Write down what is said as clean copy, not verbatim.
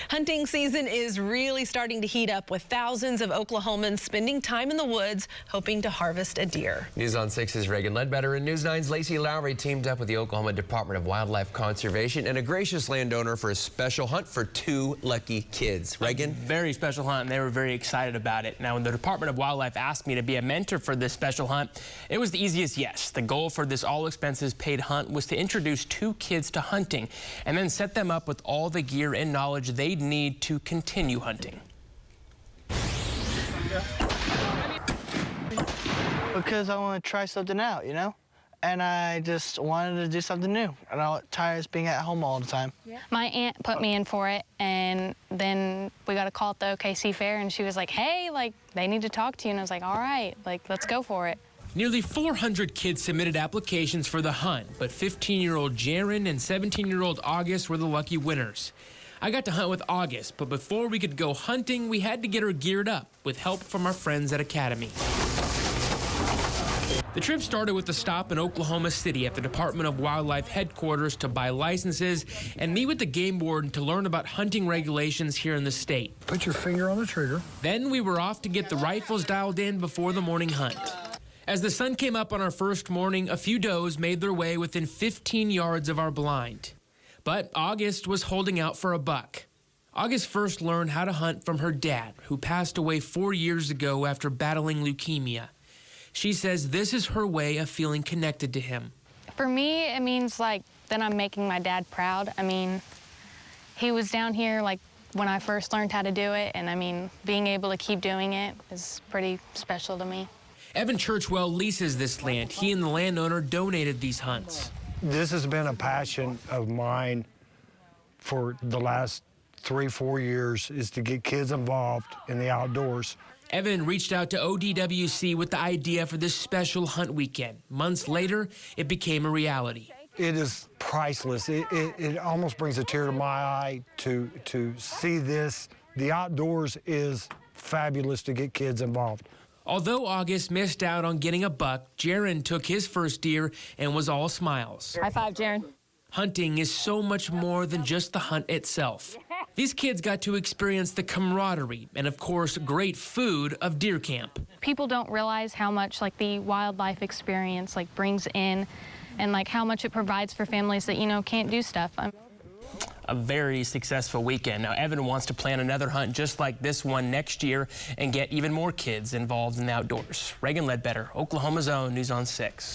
Hunting season is really starting to heat up with thousands of Oklahomans spending time in the woods hoping to harvest a deer. News on 6's Reagan Ledbetter and News 9's Lacie Lowry teamed up with the Oklahoma Department of Wildlife Conservation and a gracious landowner for a special hunt for 2 lucky kids. Reagan? Very special hunt, and they were very excited about it. Now, when the Department of Wildlife asked me to be a mentor for this special hunt, it was the easiest yes. The goal for this all-expenses-paid hunt was to introduce 2 kids to hunting and then set them up with all the gear and knowledge they'd need to continue hunting. Because I want to try something out, you know? And I just wanted to do something new. And I'm tired of being at home all the time. Yeah. My aunt put me in for it, and then we got a call at the OKC Fair, and she was like, hey, like, they need to talk to you. And I was like, all right, like, let's go for it. Nearly 400 kids submitted applications for the hunt, but 15-year-old Jaron and 17-year-old August were the lucky winners. I got to hunt with August, but before we could go hunting, we had to get her geared up with help from our friends at Academy. The trip started with a stop in Oklahoma City at the Department of Wildlife headquarters to buy licenses and meet with the game warden to learn about hunting regulations here in the state. Put your finger on the trigger. Then we were off to get the rifles dialed in before the morning hunt. As the sun came up on our first morning, a few does made their way within 15 yards of our blind. But August was holding out for a buck. August first learned how to hunt from her dad, who passed away 4 years ago after battling leukemia. She says this is her way of feeling connected to him. For me, it means like that I'm making my dad proud. I mean, he was down here like when I first learned how to do it, and I mean, being able to keep doing it is pretty special to me. Evan Churchwell leases this land. He and the landowner donated these hunts. This has been a passion of mine for the last 3-4 years, is to get kids involved in the outdoors. Evan reached out to ODWC with the idea for this special hunt weekend. Months later, it became a reality. It is priceless. It almost brings a tear to my eye to see this. The outdoors is fabulous to get kids involved. Although August missed out on getting a buck, Jaron took his first deer and was all smiles. High five, Jaron. Hunting is so much more than just the hunt itself. These kids got to experience the camaraderie and, of course, great food of deer camp. People don't realize how much like the wildlife experience like brings in, and like how much it provides for families that, you know, can't do stuff. A very successful weekend. Now, Evan wants to plan another hunt just like this one next year and get even more kids involved in the outdoors. Reagan Ledbetter, Oklahoma's own News on 6.